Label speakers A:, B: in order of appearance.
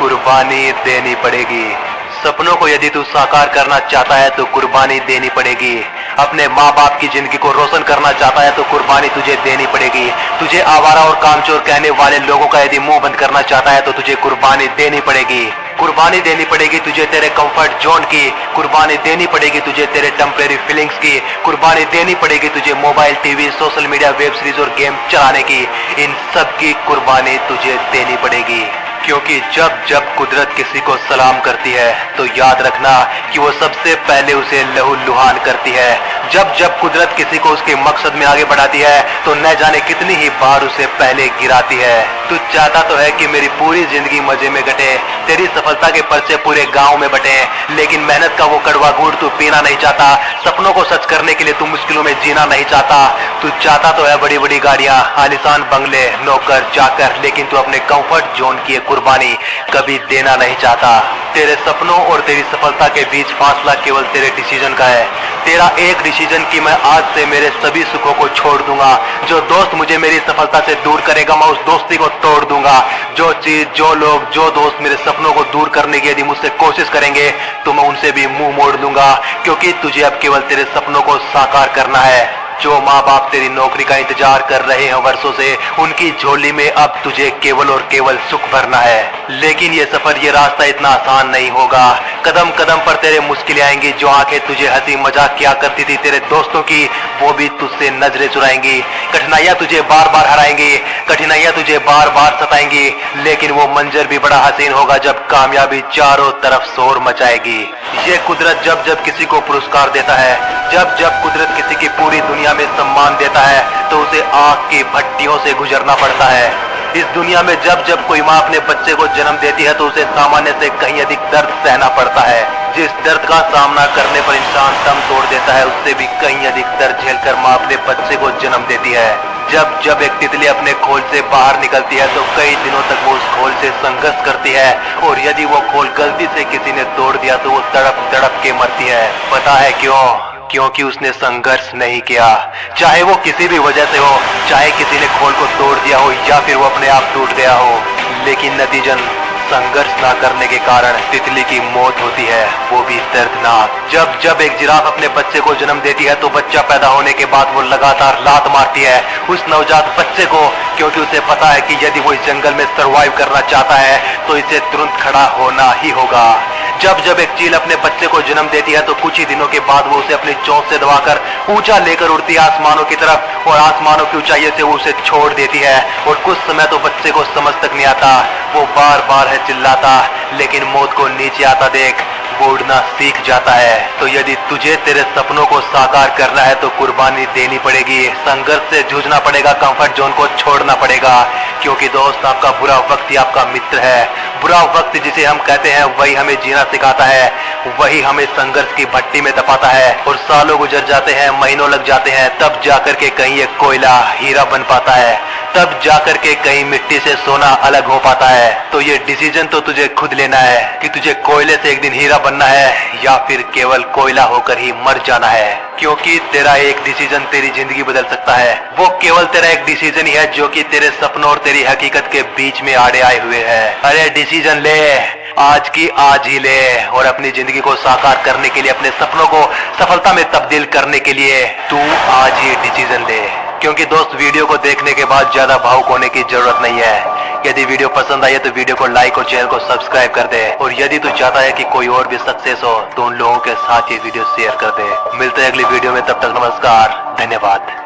A: कुर्बानी देनी पड़ेगी। सपनों को यदि तू साकार करना चाहता है तो कुर्बानी देनी पड़ेगी। अपने माँ बाप की जिंदगी को रोशन करना चाहता है तो कुर्बानी तुझे देनी पड़ेगी। तुझे आवारा और कामचोर कहने वाले लोगों का यदि मुंह बंद करना चाहता है तो तुझे कुर्बानी देनी पड़ेगी। कुर्बानी देनी पड़ेगी तुझे तेरे कंफर्ट जोन की, कुर्बानी देनी पड़ेगी तुझे तेरे टेम्परेरी फीलिंग्स की, कुर्बानी देनी पड़ेगी तुझे mobile, TV, social media, web series और गेम चलाने की। इन सब की कुर्बानी तुझे देनी पड़ेगी, क्योंकि जब जब कुदरत किसी को सलाम करती है तो याद रखना कि वो सबसे पहले उसे लहूलुहान करती है। जब जब कुदरत किसी को उसके मकसद में आगे बढ़ाती है तो न जाने कितनी ही बार उसे पहले गिराती है। तू चाहता तो है कि मेरी पूरी जिंदगी मजे में कटे, तेरी सफलता के पर्चे पूरे गांव में बटे, लेकिन मेहनत का वो कड़वा घूंट तू पीना नहीं चाहता। सपनों को सच करने के लिए तू मुश्किलों में जीना नहीं चाहता। तू चाहता तो है बड़ी बड़ी गाड़ियां, आलीशान बंगले, नौकर चाकर, लेकिन तू अपने कंफर्ट जोन की कुर्बानी कभी देना नहीं चाहता। तेरे सपनों और तेरी सफलता के बीच फासला केवल तेरे डिसीजन का है। तेरा एक डिसीजन कि मैं आज से मेरे सभी सुखों को छोड़ दूंगा। जो दोस्त मुझे मेरी सफलता से दूर करेगा मैं उस दोस्ती को तोड़ दूंगा। जो चीज, जो लोग, जो दोस्त मेरे सपनों को दूर करने की यदि मुझसे कोशिश करेंगे तो मैं उनसे भी मुंह मोड़ दूंगा, क्योंकि तुझे अब केवल तेरे सपनों को साकार करना है। जो माँ बाप तेरी नौकरी का इंतजार कर रहे हैं वर्षों से, उनकी झोली में अब तुझे केवल और केवल सुख भरना है। लेकिन ये सफर, ये रास्ता इतना आसान नहीं होगा। कदम कदम पर तेरे मुश्किलें आएंगी। जो आंखें तुझे हंसी मजाक किया करती थी तेरे दोस्तों की, वो भी तुझसे नजरें चुराएंगी। कठिनाइयां तुझे बार बार हराएंगी, कठिनाइयां तुझे बार बार सताएंगी, लेकिन वो मंजर भी बड़ा हसीन होगा जब कामयाबी चारों तरफ शोर मचाएगी। ये कुदरत जब जब किसी को पुरस्कार देता है, जब जब कुदरत किसी की पूरी दुनिया में सम्मान देता है तो उसे आग की भट्टियों से गुजरना पड़ता है। इस दुनिया में जब जब कोई माँ अपने बच्चे को जन्म देती है तो उसे सामान्य से कहीं अधिक दर्द सहना पड़ता है। जिस दर्द का सामना करने पर इंसान दम तोड़ देता है, उससे भी कहीं अधिक दर्द झेलकर माँ अपने बच्चे को जन्म देती है। जब जब एक तितली अपने खोल से बाहर निकलती है तो कई दिनों तक वो उस खोल से संघर्ष करती है, और यदि वो खोल गलती से किसी ने तोड़ दिया तो वो तड़प तड़प के मरती है। पता है क्यों? क्योंकि उसने संघर्ष नहीं किया। चाहे वो किसी भी वजह से हो, चाहे किसी ने खोल को तोड़ दिया हो या फिर वो अपने आप टूट गया हो, लेकिन नतीजन संघर्ष ना करने के कारण तितली की मौत होती है, वो भी दर्दनाक। जब जब एक जिराफ अपने बच्चे को जन्म देती है तो बच्चा पैदा होने के बाद वो लगातार लात मारती है उस नवजात बच्चे को, क्योंकि उसे पता है कि यदि वो इस जंगल में सरवाइव करना चाहता है तो इसे तुरंत खड़ा होना ही होगा। जब जब एक चील अपने बच्चे को जन्म देती है तो कुछ ही दिनों के बाद वो उसे अपनी चोंच से दबाकर ऊंचा लेकर उड़ती है आसमानों की तरफ, और आसमानों की ऊंचाई से वो उसे छोड़ देती है। और कुछ समय तो बच्चे को समझ तक नहीं आता, वो बार बार है चिल्लाता, लेकिन मौत को नीचे आता देख वो उड़ना सीख जाता है। तो यदि तुझे तेरे सपनों को साकार करना है तो कुर्बानी देनी पड़ेगी, संघर्ष से जूझना पड़ेगा, कंफर्ट जोन को छोड़ना पड़ेगा, क्योंकि दोस्त आपका बुरा वक्त ही आपका मित्र है। बुरा वक्त जिसे हम कहते हैं वही हमें जीना सिखाता है, वही हमें संघर्ष की भट्टी में दबाता है, और सालों गुजर जाते हैं, महीनों लग जाते हैं, तब जाकर के कहीं एक कोयला हीरा बन पाता है, तब जाकर के कहीं मिट्टी से सोना अलग हो पाता है। तो ये डिसीजन तो तुझे खुद लेना है कि तुझे कोयले से एक दिन हीरा बनना है या फिर केवल कोयला होकर ही मर जाना है, क्योंकि तेरा एक डिसीजन तेरी जिंदगी बदल सकता है। वो केवल तेरा एक डिसीजन ही है जो कि तेरे सपनों और तेरी हकीकत के बीच में आड़े आए हुए है। अरे डिसीजन ले, आज की आज ही ले, और अपनी जिंदगी को साकार करने के लिए, अपने सपनों को सफलता में तब्दील करने के लिए तू आज ही डिसीजन ले। क्योंकि दोस्त, वीडियो को देखने के बाद ज्यादा भावुक होने की जरूरत नहीं है। यदि वीडियो पसंद आई है तो वीडियो को लाइक और चैनल को सब्सक्राइब कर दे, और यदि तू चाहता है कि कोई और भी सक्सेस हो तो उन लोगों के साथ ये वीडियो शेयर कर दे। मिलते हैं अगली वीडियो में, तब तक नमस्कार, धन्यवाद।